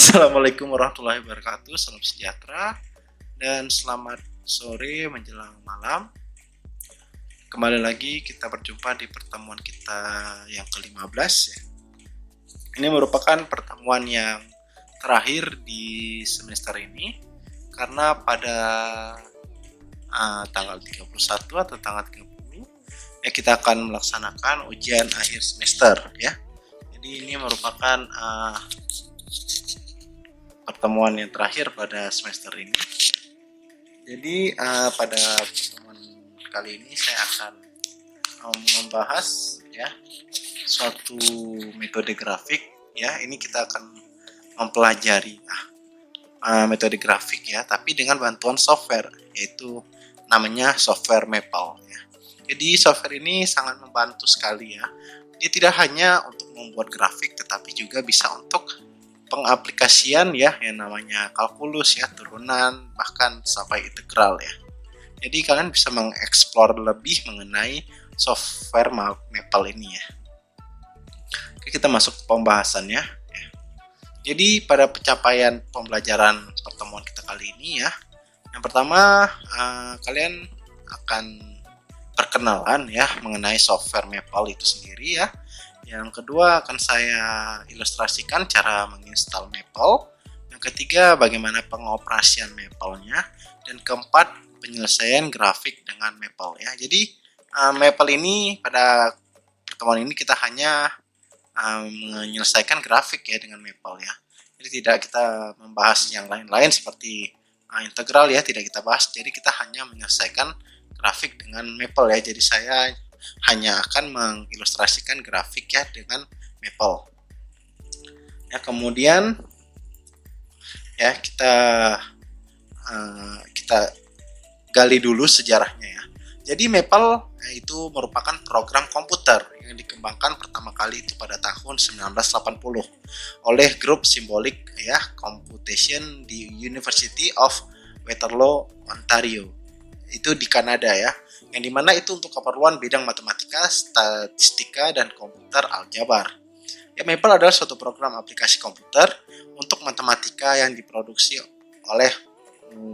Assalamualaikum warahmatullahi wabarakatuh. Salam sejahtera dan selamat sore menjelang malam. Kembali lagi kita berjumpa di pertemuan kita yang ke-15 ya. Ini merupakan pertemuan yang terakhir di semester ini karena pada tanggal 31 atau tanggal 30 ya kita akan melaksanakan ujian akhir semester ya. Jadi ini merupakan pertemuan yang terakhir pada semester ini. Jadi pada pertemuan kali ini saya akan membahas ya suatu metode grafik ya. Ini kita akan mempelajari metode grafik ya, tapi dengan bantuan software, yaitu namanya software Maple ya. Jadi software ini sangat membantu sekali ya. Dia tidak hanya untuk membuat grafik, tetapi juga bisa untuk pengaplikasian ya yang namanya kalkulus ya, turunan bahkan sampai integral ya. Jadi kalian bisa mengeksplor lebih mengenai software Maple ini ya. Oke, kita masuk ke pembahasannya ya. Jadi pada pencapaian pembelajaran pertemuan kita kali ini ya, yang pertama kalian akan perkenalan ya mengenai software Maple itu sendiri ya. Yang kedua akan saya ilustrasikan cara menginstal Maple. Yang ketiga bagaimana pengoperasian Maple-nya. Dan keempat penyelesaian grafik dengan Maple ya. Jadi Maple ini pada pertemuan ini kita hanya menyelesaikan grafik ya dengan Maple ya. Jadi tidak kita membahas yang lain-lain seperti integral ya, tidak kita bahas. Jadi kita hanya menyelesaikan grafik dengan Maple ya. Jadi saya hanya akan mengilustrasikan grafik ya dengan Maple. Ya, kemudian ya kita gali dulu sejarahnya ya. Jadi Maple itu merupakan program komputer yang dikembangkan pertama kali itu pada tahun 1980 oleh grup Symbolic ya Computation di University of Waterloo, Ontario. Itu di Kanada ya. Yang dimana itu untuk keperluan bidang matematika, statistika, dan komputer aljabar. Ya, Maple adalah suatu program aplikasi komputer untuk matematika yang diproduksi oleh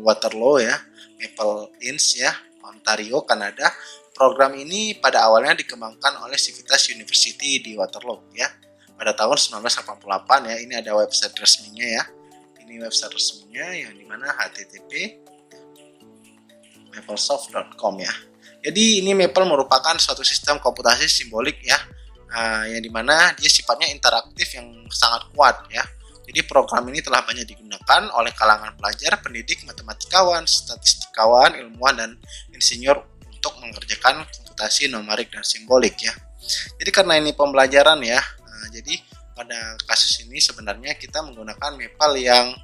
Waterloo ya, Maple Inc. ya, Ontario, Kanada. Program ini pada awalnya dikembangkan oleh Civitas University di Waterloo ya, pada tahun 1988 ya. Ini ada website resminya ya. Ini website resminya yang dimana http maplesoft.com ya. Jadi ini Maple merupakan suatu sistem komputasi simbolik ya, yang dimana dia sifatnya interaktif yang sangat kuat ya. Jadi program ini telah banyak digunakan oleh kalangan pelajar, pendidik, matematikawan, statistikawan, ilmuwan, dan insinyur untuk mengerjakan komputasi numerik dan simbolik ya. Jadi karena ini pembelajaran ya, jadi pada kasus ini sebenarnya kita menggunakan Maple yang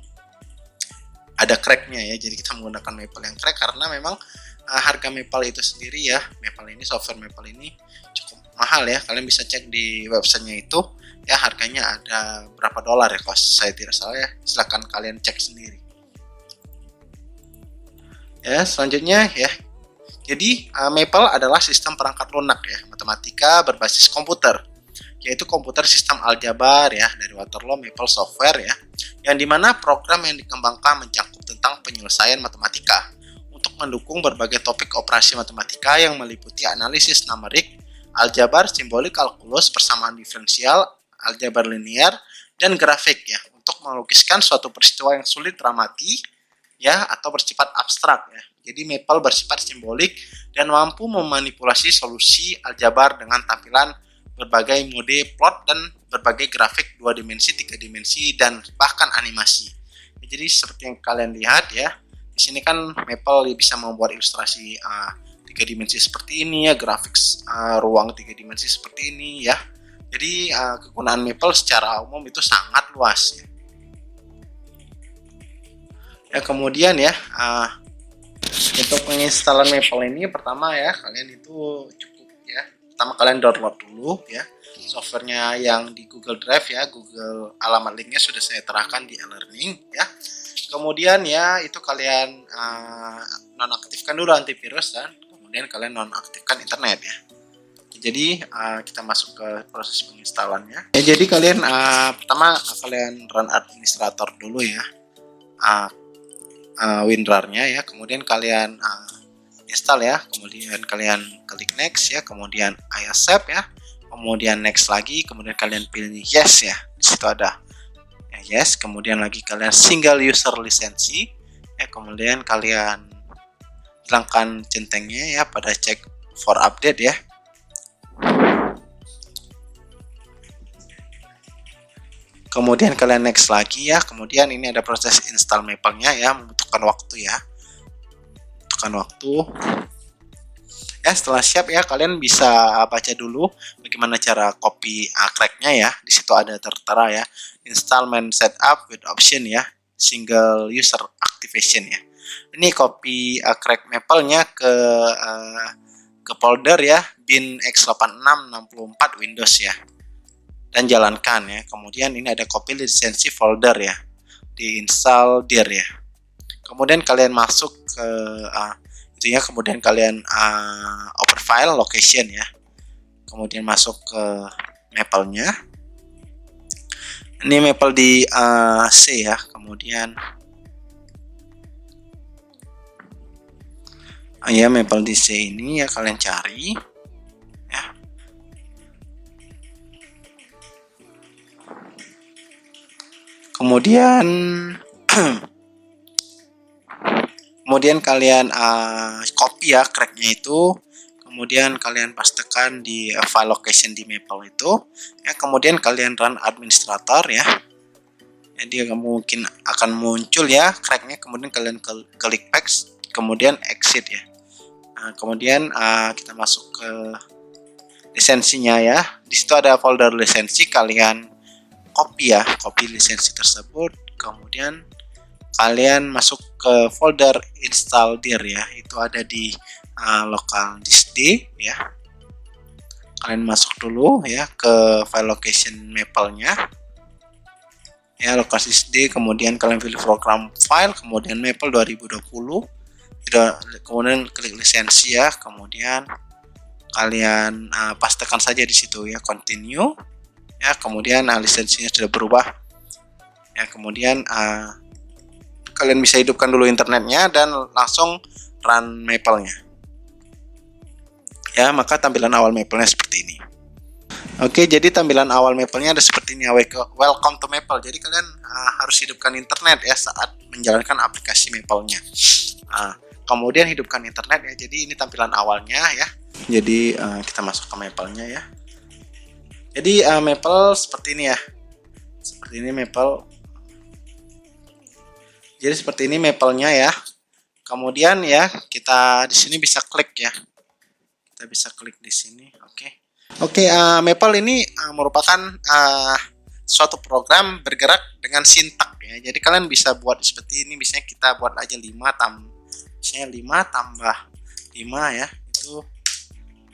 ada cracknya ya. Jadi kita menggunakan Maple yang crack karena memang harga Maple itu sendiri ya, Maple ini, software Maple ini cukup mahal ya. Kalian bisa cek di websitenya itu ya, harganya ada berapa dolar ya kalau saya tidak salah ya. Silahkan kalian cek sendiri ya. Selanjutnya ya, jadi Maple adalah sistem perangkat lunak ya, matematika berbasis komputer, yaitu komputer sistem aljabar ya dari Waterloo Maple Software ya, yang dimana program yang dikembangkan mencakup tentang penyelesaian matematika untuk mendukung berbagai topik operasi matematika yang meliputi analisis numerik, aljabar, simbolik, kalkulus, persamaan diferensial, aljabar linear, dan grafik ya, untuk melukiskan suatu peristiwa yang sulit teramati ya atau bersifat abstrak ya. Jadi Maple bersifat simbolik dan mampu memanipulasi solusi aljabar dengan tampilan berbagai mode plot dan berbagai grafik 2 dimensi, 3 dimensi, dan bahkan animasi. Jadi seperti yang kalian lihat ya, di sini kan Maple bisa membuat ilustrasi 3 dimensi seperti ini ya, grafik ruang 3 dimensi seperti ini ya. Jadi kegunaan Maple secara umum itu sangat luas ya. Ya, kemudian ya untuk penginstalan Maple ini pertama ya, kalian itu cukup ya, pertama kalian download dulu ya softwarenya yang di Google Drive ya. Google alamat linknya sudah saya terahkan di e-learning ya. Kemudian ya itu kalian nonaktifkan dulu antivirus dan kemudian kalian nonaktifkan internet ya. Jadi kita masuk ke proses penginstalannya. Ya, jadi kalian pertama kalian run administrator dulu ya, WinRAR-nya ya. Kemudian kalian install ya. Kemudian kalian klik next ya. Kemudian I accept ya. Kemudian next lagi. Kemudian kalian pilih yes ya. Di situ ada ya, yes. Kemudian lagi kalian single user lisensi ya. Kemudian kalian hilangkan centengnya ya pada check for update ya. Kemudian kalian next lagi ya. Kemudian ini ada proses install Maple-nya ya, membutuhkan waktu ya. Ya, setelah siap ya, kalian bisa baca dulu bagaimana cara copy crack-nya ya. Di situ ada tertera ya, installment setup with option ya, single user activation ya. Ini copy crack Maple-nya ke folder ya, bin x8664 Windows ya. Dan jalankan ya. Kemudian ini ada copy lisensi folder ya, diinstal dir ya. Kemudian kalian masuk ke itunya, kemudian kalian open file location ya. Kemudian masuk ke Maple-nya. Ini Maple di C ya. Kemudian ya, Maple di C ini ya kalian cari. Kemudian kalian copy ya cracknya itu, kemudian kalian pastekan di file location di Maple itu ya. Kemudian kalian run administrator ya. Jadi mungkin akan muncul ya cracknya. Kemudian kalian klik back, kemudian exit ya. Kemudian kita masuk ke lisensinya ya. Di situ ada folder lisensi, kalian copy ya, copy lisensi tersebut. Kemudian kalian masuk ke folder install dir ya, itu ada di local disk D ya. Kalian masuk dulu ya ke file location Maple-nya ya, local disk D. Kemudian kalian pilih program file, kemudian Maple 2020, kemudian klik lisensi ya. Kemudian kalian pastekan saja di situ ya, continue ya. Kemudian lisensinya sudah berubah ya. Kemudian kalian bisa hidupkan dulu internetnya dan langsung run Maple-nya ya. Maka tampilan awal Maple-nya seperti ini. Oke, jadi tampilan awal Maple-nya ada seperti ini ya. Welcome to Maple. Jadi kalian harus hidupkan internet ya saat menjalankan aplikasi Maple-nya. Kemudian hidupkan internet ya. Jadi ini tampilan awalnya ya. Jadi kita masuk ke Maple-nya ya. Jadi Maple seperti ini ya. Seperti ini Maple. Jadi seperti ini Maple-nya ya. Kemudian ya, kita di sini bisa klik ya. Kita bisa klik di sini. Oke, Maple ini merupakan suatu program bergerak dengan sintak ya. Jadi kalian bisa buat seperti ini. Misalnya kita buat aja 5 tambah 5 ya. Itu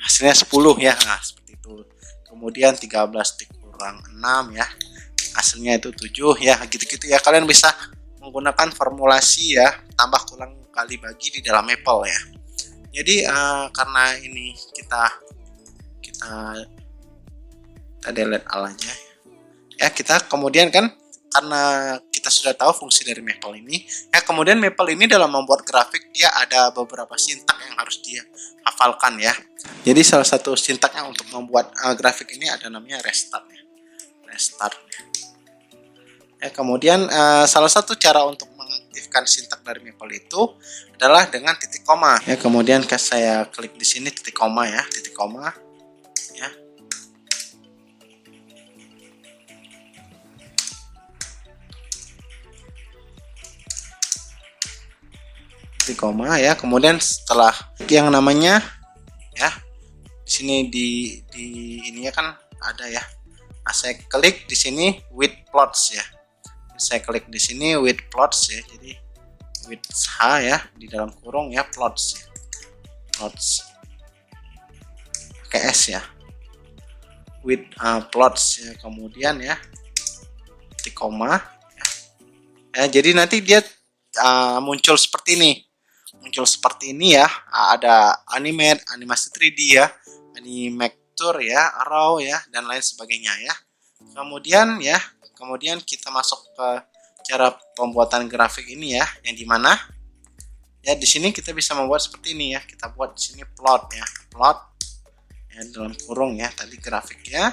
hasilnya 10 ya. Nah, seperti itu. Kemudian 13 dikurang 6 ya, hasilnya itu 7 ya, gitu-gitu ya. Kalian bisa menggunakan formulasi ya, tambah kurang kali bagi di dalam Maple ya. Jadi karena ini kita delete all aja ya. Kita kemudian kan, karena kita sudah tahu fungsi dari Maple ini ya, kemudian Maple ini dalam membuat grafik dia ada beberapa sintak yang harus dia hafalkan ya. Jadi salah satu sintaknya untuk membuat grafik ini ada namanya restart ya. Ya, kemudian salah satu cara untuk mengaktifkan sintak dari Maple itu adalah dengan titik koma ya. Kemudian saya klik di sini titik koma ya, titik koma ya. Titik koma ya. Kemudian setelah yang namanya ya, di sini di ininya kan ada ya. Nah, saya klik di sini with plots ya. Saya klik di sini with plots ya. Jadi with H ya, di dalam kurung ya, plots ya. Plots pakai S ya. With plots ya. Kemudian ya titik koma ya. Jadi nanti dia muncul seperti ini. Muncul seperti ini ya. Ada animasi 3D ya. Animate kontur ya, arrow ya, dan lain sebagainya ya. Kemudian kita masuk ke cara pembuatan grafik ini ya, yang dimana ya di sini kita bisa membuat seperti ini ya. Kita buat di sini plot ya, plot ya dalam kurung ya. Tadi grafiknya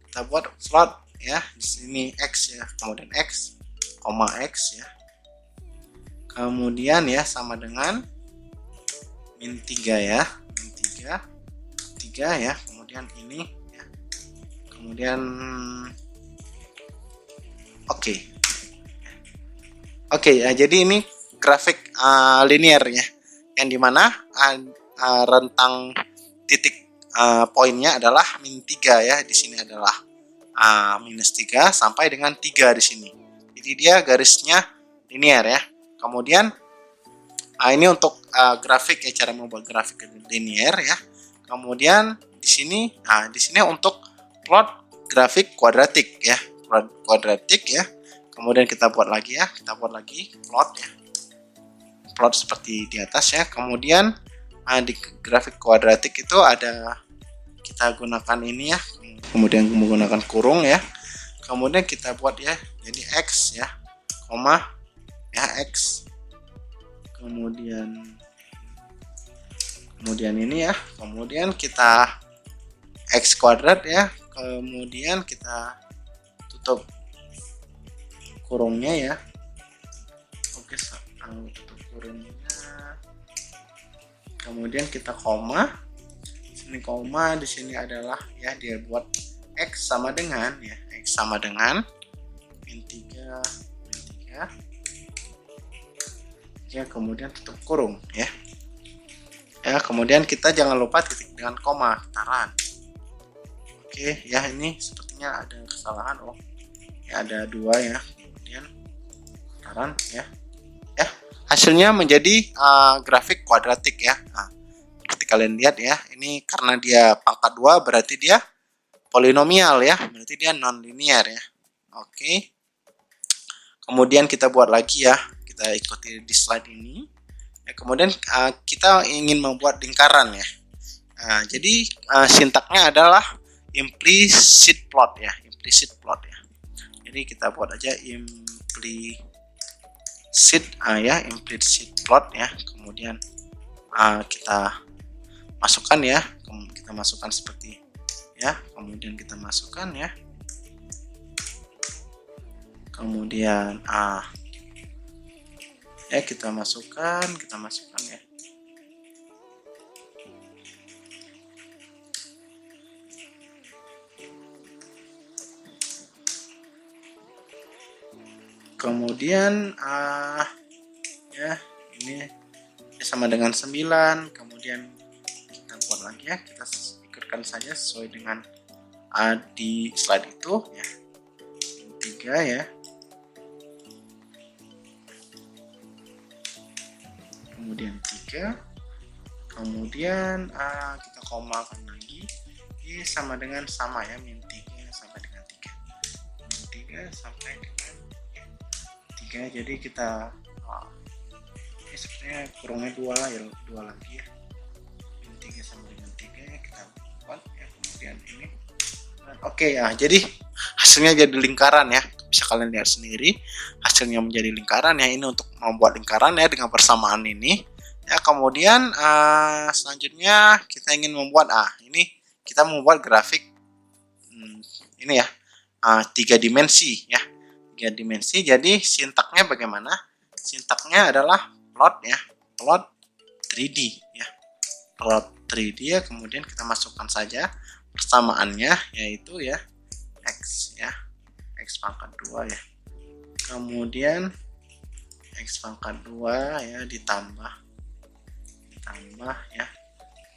kita buat plot ya, di sini x ya, kemudian x, koma x ya. Kemudian ya sama dengan min 3 ya, min 3 ya. Kemudian ini ya. Kemudian Oke ya, jadi ini grafik linear ya, yang dimana rentang titik poinnya adalah min 3 ya. Di sini adalah minus 3 sampai dengan 3 di sini. Jadi dia garisnya linear ya. Kemudian ini untuk grafik ya, cara membuat grafik linear ya. Kemudian di sini untuk plot grafik kuadratik ya, kuadratik ya. Kemudian kita buat lagi ya, plot ya, plot seperti di atas ya. Kemudian di grafik kuadratik itu ada, kita gunakan ini ya, kemudian menggunakan kurung ya. Kemudian kita buat ya, jadi x ya, koma ya, x. Kemudian ini ya, kemudian kita x kuadrat ya. Kemudian kita tutup kurungnya ya. Oke, tutup kurungnya. Kemudian kita koma. Sini koma, di sini adalah ya, dia buat x sama dengan ya, x sama dengan min 3 ya. Kemudian tutup kurung ya. Ya, kemudian kita jangan lupa titik dengan koma, taran. Oke ya, ini sepertinya ada kesalahan. Oh ya, ada 2 ya. Kemudian taran ya. Hasilnya menjadi grafik kuadratik ya. Nah, seperti kalian lihat ya, ini karena dia pangkat 2 berarti dia polinomial ya, berarti dia non linear ya. Oke. Kemudian kita buat lagi ya, kita ikuti di slide ini ya. Kemudian kita ingin membuat lingkaran ya. Jadi sintaknya adalah implicit plot ya, implicit plot ya. Jadi kita buat aja implicit plot ya. Kemudian kita masukkan ya, kita masukkan seperti ya. Kemudian kita masukkan ya. Kemudian ya kita masukkan ya. Kemudian ya, ini sama dengan 9. Kemudian kita buat lagi ya, kita ikutkan saja sesuai dengan di slide itu ya, 3 ya. Kemudian 3. Kemudian kita komakan lagi, ini sama dengan ya, min 3 sampai dengan 3, min 3 sampai dengan 3. Jadi kita ini sebenarnya kurungnya 2 ya, 2 lagi ya, min 3 sama dengan 3 ya, kita buat ya. Kemudian ini oke ya, jadi hasilnya jadi lingkaran ya. Bisa kalian lihat sendiri hasilnya menjadi lingkaran ya. Ini untuk membuat lingkaran ya dengan persamaan ini ya. Kemudian selanjutnya kita ingin membuat ini kita membuat grafik ini ya, 3 dimensi ya, 3 dimensi. Jadi sintaknya bagaimana? Sintaknya adalah plot ya, plot 3D ya, plot 3D ya. Kemudian kita masukkan saja persamaannya, yaitu ya x ya, x pangkat 2 ya. Kemudian x pangkat 2 ya ditambah ya,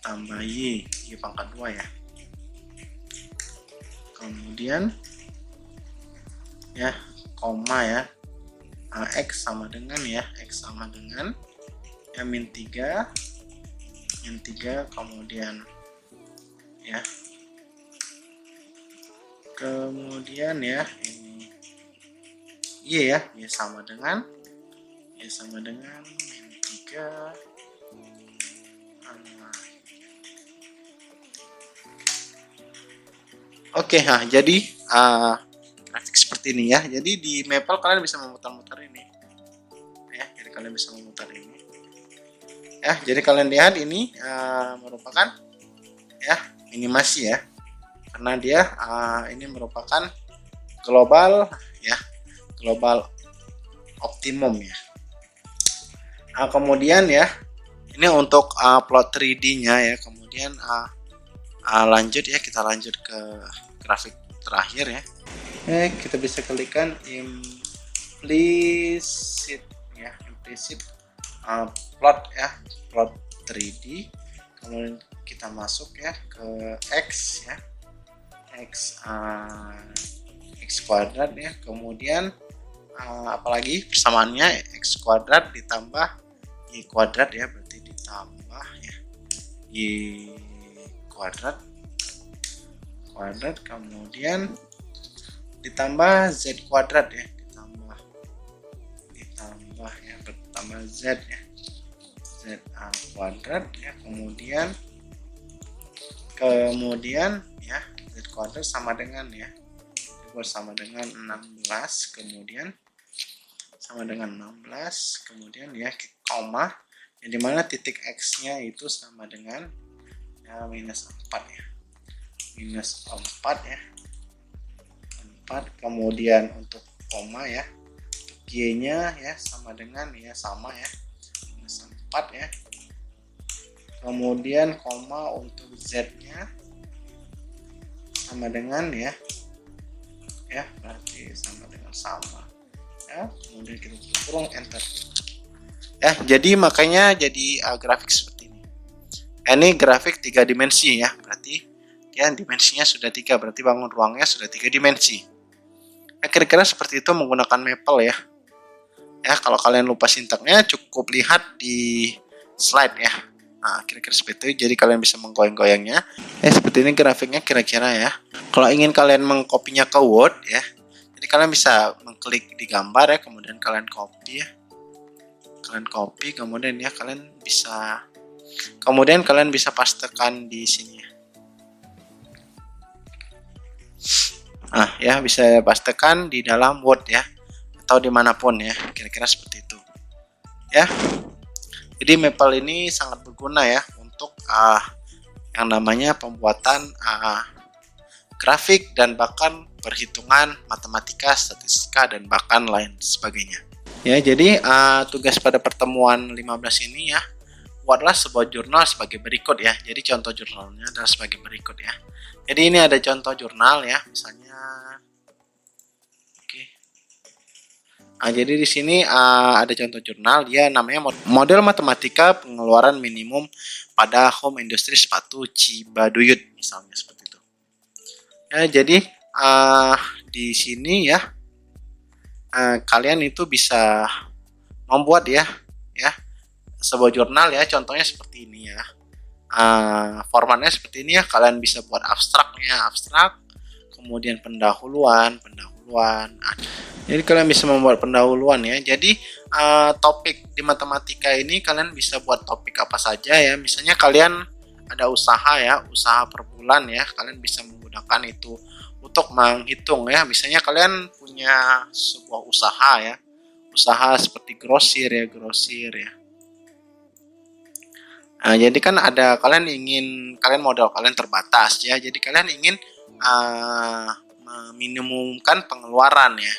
tambah y pangkat 2 ya. Kemudian ya koma ya, x sama dengan ya, x sama dengan ya min 3, kemudian ya, kemudian ya ini y ya, y sama dengan min 3, Oke, nah jadi grafik seperti ini ya. Jadi di Maple kalian bisa memutar-mutar ini. Ya, jadi kalian bisa memutar ini. Ya, jadi kalian lihat ini merupakan ya minimasi ya. Karena dia ini merupakan global ya, global optimum ya. Nah, kemudian ya, ini untuk plot 3D-nya ya. Kemudian lanjut ya, kita lanjut ke grafik terakhir ya. Kita bisa klikkan implicit ya, implicit plot ya, plot 3D. Kemudian kita masuk ya ke X ya, X kuadrat ya. Kemudian apalagi persamaannya X kuadrat ditambah Y kuadrat ya, berarti ditambah ya Y kuadrat, kemudian ditambah Z kuadrat ya, ditambah ya, bertambah Z ya, Z kuadrat ya, kemudian ya Z kuadrat sama dengan ya, sama dengan 16, kemudian sama dengan 16, kemudian ya koma, yang dimana titik X nya itu sama dengan ya minus 4 ya, minus 4 ya, 4, kemudian untuk koma ya, Y nya ya sama dengan ya, sama ya, minus 4 ya, kemudian koma untuk Z nya sama dengan ya, berarti sama dengan sama ya, kemudian kita kurung enter ya. Jadi makanya jadi grafik seperti ini. Ini grafik 3 dimensi ya, berarti ya dimensinya sudah 3, berarti bangun ruangnya sudah 3 dimensi ya, kira-kira seperti itu menggunakan Maple ya. Kalau kalian lupa sintaknya cukup lihat di slide ya. Nah, kira-kira seperti itu. Jadi kalian bisa menggoyang-goyangnya. Seperti ini grafiknya kira-kira ya. Kalau ingin kalian mengkopinya ke Word ya, jadi kalian bisa mengklik di gambar ya, kemudian kalian copy ya. Kalian copy, kemudian ya kalian bisa pastekan di sini ya. Nah, ya bisa pastekan di dalam Word ya, atau dimanapun ya, kira-kira seperti itu ya. Jadi Maple ini sangat berguna ya untuk yang namanya pembuatan grafik dan bahkan perhitungan matematika, statistika, dan bahkan lain sebagainya ya. Jadi tugas pada pertemuan 15 ini ya, buatlah sebuah jurnal sebagai berikut ya. Jadi contoh jurnalnya adalah sebagai berikut ya. Jadi ini ada contoh jurnal ya, misalnya jadi di sini ada contoh jurnal, dia namanya model matematika pengeluaran minimum pada home industri sepatu Cibaduyut misalnya, seperti itu ya. Jadi di sini ya kalian itu bisa membuat ya sebuah jurnal ya, contohnya seperti ini ya. Formatnya seperti ini ya, kalian bisa buat abstrak, kemudian pendahuluan. Jadi kalian bisa membuat pendahuluan ya. Jadi topik di matematika ini kalian bisa buat topik apa saja ya. Misalnya kalian ada usaha ya, usaha per bulan ya, kalian bisa menggunakan itu untuk menghitung ya. Misalnya kalian punya sebuah usaha ya, usaha seperti grosir ya. Jadi kan ada kalian modal kalian terbatas ya. Jadi kalian ingin meminimumkan pengeluaran ya.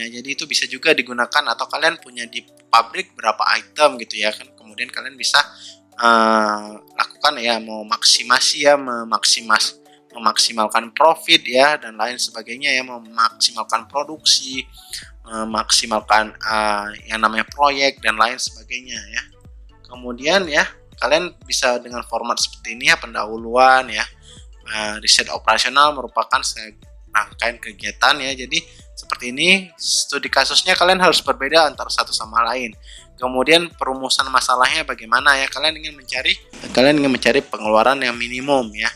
Jadi itu bisa juga digunakan, atau kalian punya di pabrik berapa item gitu ya kan, kemudian kalian bisa lakukan ya, memaksimalkan profit ya, dan lain sebagainya ya, memaksimalkan produksi, memaksimalkan yang namanya proyek dan lain sebagainya ya. Kemudian ya kalian bisa dengan format seperti ini ya, pendahuluan ya. Riset operasional merupakan rangkaian kegiatan ya. Jadi seperti ini, studi kasusnya kalian harus berbeda antara satu sama lain. Kemudian perumusan masalahnya bagaimana ya, kalian ingin mencari pengeluaran yang minimum ya,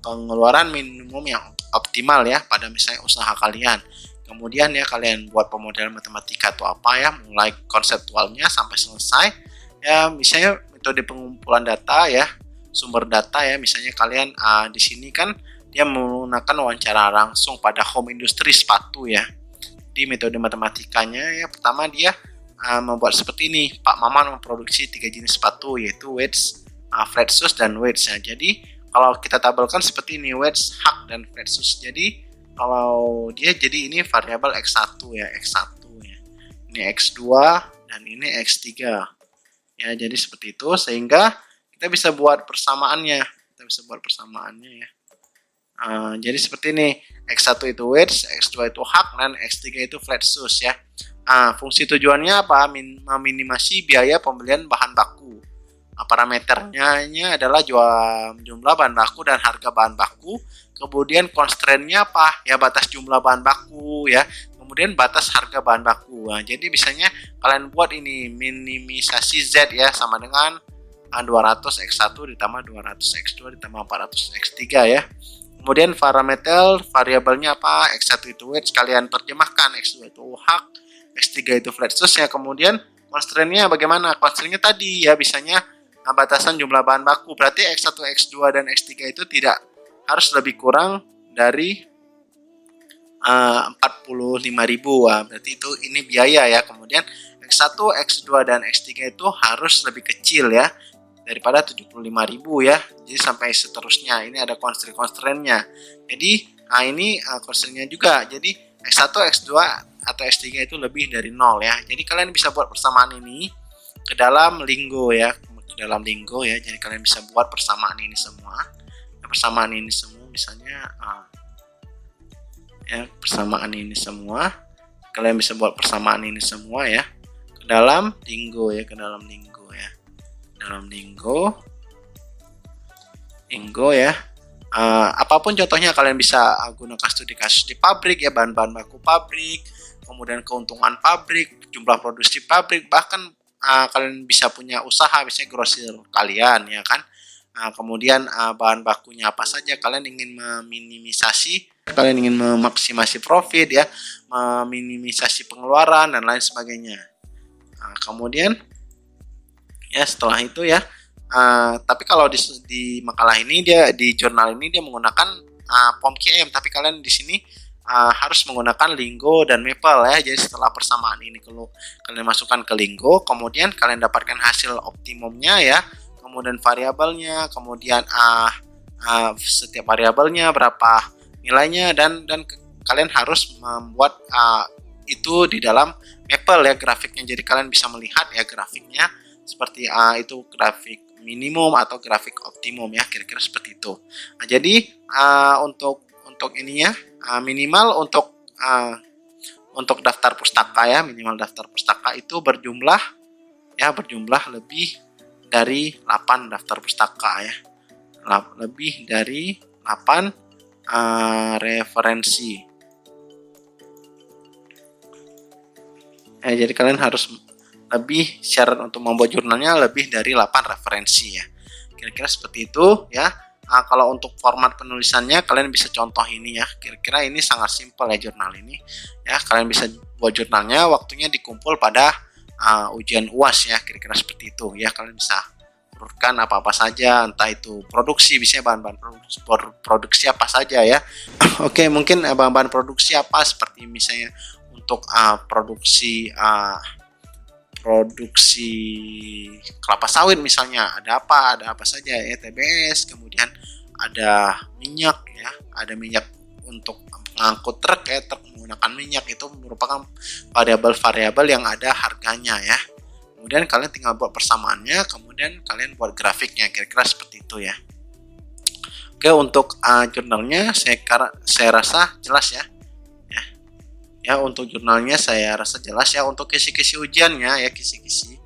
pengeluaran minimum yang optimal ya pada misalnya usaha kalian. Kemudian ya kalian buat pemodelan matematika atau apa ya, mulai konseptualnya sampai selesai ya. Misalnya metode pengumpulan data ya, sumber data ya, misalnya kalian di sini kan dia menggunakan wawancara langsung pada home industry sepatu ya. Di metode matematikanya ya, pertama dia membuat seperti ini. Pak Maman memproduksi 3 jenis sepatu, yaitu wedge, flat shoes, dan wedge ya. Jadi kalau kita tabelkan seperti ini, wedge, hak, dan flat shoes. Jadi kalau dia, jadi ini variabel X1 ya, X1 ya. Ini X2 dan ini X3 ya. Jadi seperti itu, sehingga kita bisa buat persamaannya. Ya. Jadi seperti ini, X1 itu wedge, X2 itu hak, dan X3 itu flat shoes ya. Fungsi tujuannya apa? Meminimasi biaya pembelian bahan baku. Parameternya adalah jumlah bahan baku dan harga bahan baku. Kemudian constraint-nya apa? Ya, batas jumlah bahan baku ya. Kemudian batas harga bahan baku. Jadi biasanya kalian buat ini minimisasi Z ya, sama dengan 200 X1 ditambah 200 X2 ditambah 400 X3 ya. Kemudian parameter variabelnya apa? X1 itu wedge, kalian terjemahkan, X2 itu hak, X3 itu flat shoes ya. Kemudian constraint-nya bagaimana? Constraint-nya tadi ya, bisanya batasan jumlah bahan baku. Berarti X1, X2 dan X3 itu tidak harus lebih kurang dari 45.000. Berarti itu ini biaya ya. Kemudian X1, X2 dan X3 itu harus lebih kecil ya daripada 75.000 ya. Jadi sampai seterusnya. Ini ada constraint-nya. Jadi ini constraint-nya juga. Jadi X1, X2 atau X3 itu lebih dari 0 ya. Jadi kalian bisa buat persamaan ini ke dalam Lingo ya. Jadi kalian bisa buat persamaan ini semua. Misalnya ya, persamaan ini semua. Kalian bisa buat persamaan ini semua ya ke dalam Lingo ya, Lingo ya. Apapun contohnya kalian bisa gunakan studi kasus di pabrik ya, bahan-bahan baku pabrik, kemudian keuntungan pabrik, jumlah produksi pabrik, bahkan kalian bisa punya usaha, misalnya grosir kalian ya kan. Kemudian bahan bakunya apa saja, kalian ingin memaksimasi profit ya, meminimisasi pengeluaran dan lain sebagainya. Kemudian ya setelah itu ya, tapi kalau di makalah ini, dia di jurnal ini dia menggunakan POM-QM, tapi kalian di sini harus menggunakan Lingo dan Maple ya. Jadi setelah persamaan ini kalau kalian masukkan ke Lingo, kemudian kalian dapatkan hasil optimumnya ya, kemudian variabelnya, kemudian setiap variabelnya berapa nilainya, dan kalian harus membuat itu di dalam Maple ya, grafiknya. Jadi kalian bisa melihat ya grafiknya seperti itu, grafik minimum atau grafik optimum ya, kira-kira seperti itu. Jadi untuk ininya minimal untuk daftar pustaka ya, minimal daftar pustaka itu berjumlah lebih dari 8 daftar pustaka ya, lebih dari 8 referensi ya. Jadi kalian harus lebih, syarat untuk membuat jurnalnya lebih dari 8 referensi ya, kira-kira seperti itu ya. Kalau untuk format penulisannya kalian bisa contoh ini ya, kira-kira ini sangat simpel ya jurnal ini ya. Kalian bisa buat jurnalnya, waktunya dikumpul pada ujian UAS ya, kira-kira seperti itu ya. Kalian bisa urutkan apa-apa saja, entah itu produksi, biasanya bahan-bahan produksi apa saja ya. Oke, mungkin bahan-bahan produksi apa, seperti misalnya untuk produksi kelapa sawit misalnya, ada apa saja ya, TBS, kemudian ada minyak ya, ada minyak untuk mengangkut truk ya, truk menggunakan minyak, itu merupakan variabel-variabel yang ada harganya ya. Kemudian kalian tinggal buat persamaannya, kemudian kalian buat grafiknya, kira-kira seperti itu ya. Oke, untuk jurnalnya saya rasa jelas ya. Ya, untuk jurnalnya saya rasa jelas ya. Untuk kisi-kisi ujiannya ya, kisi-kisi.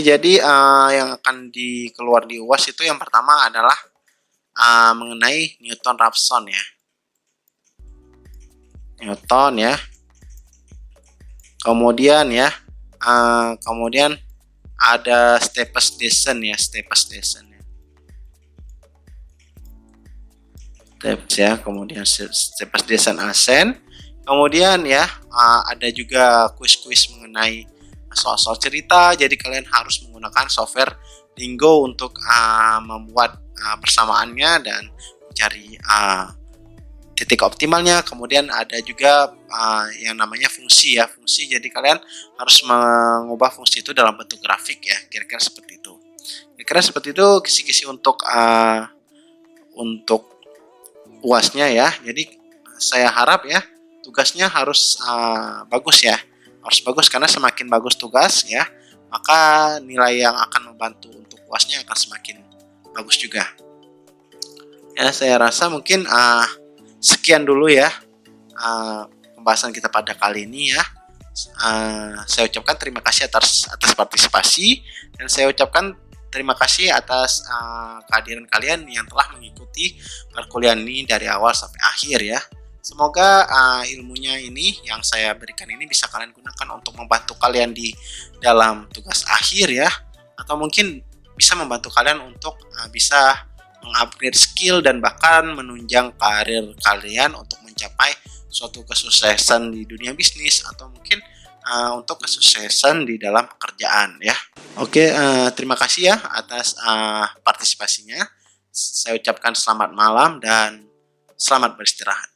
Jadi yang akan keluar di UAS itu yang pertama adalah mengenai Newton-Raphson ya. Newton ya. Kemudian ada Stephenson ya, kemudian Stephenson Asen. Kemudian ya ada juga kuis-kuis mengenai soal-soal cerita. Jadi kalian harus menggunakan software Lingo untuk membuat persamaannya dan mencari titik optimalnya. Kemudian ada juga yang namanya fungsi ya, fungsi. Jadi kalian harus mengubah fungsi itu dalam bentuk grafik ya, kira-kira seperti itu. Kira-kira seperti itu kisi-kisi untuk UASnya ya. Jadi saya harap ya tugasnya harus bagus ya, harus bagus, karena semakin bagus tugas ya, maka nilai yang akan membantu untuk UASnya akan semakin bagus juga. Ya, saya rasa mungkin sekian dulu ya pembahasan kita pada kali ini ya. Saya ucapkan terima kasih atas partisipasi, dan saya ucapkan terima kasih atas kehadiran kalian yang telah mengikuti perkuliahan ini dari awal sampai akhir ya. Semoga ilmunya ini yang saya berikan ini bisa kalian gunakan untuk membantu kalian di dalam tugas akhir ya, atau mungkin bisa membantu kalian untuk bisa mengupgrade skill dan bahkan menunjang karir kalian untuk mencapai suatu kesuksesan di dunia bisnis, atau mungkin untuk kesuksesan di dalam pekerjaan ya. Oke, terima kasih ya atas partisipasinya. Saya ucapkan selamat malam dan selamat beristirahat.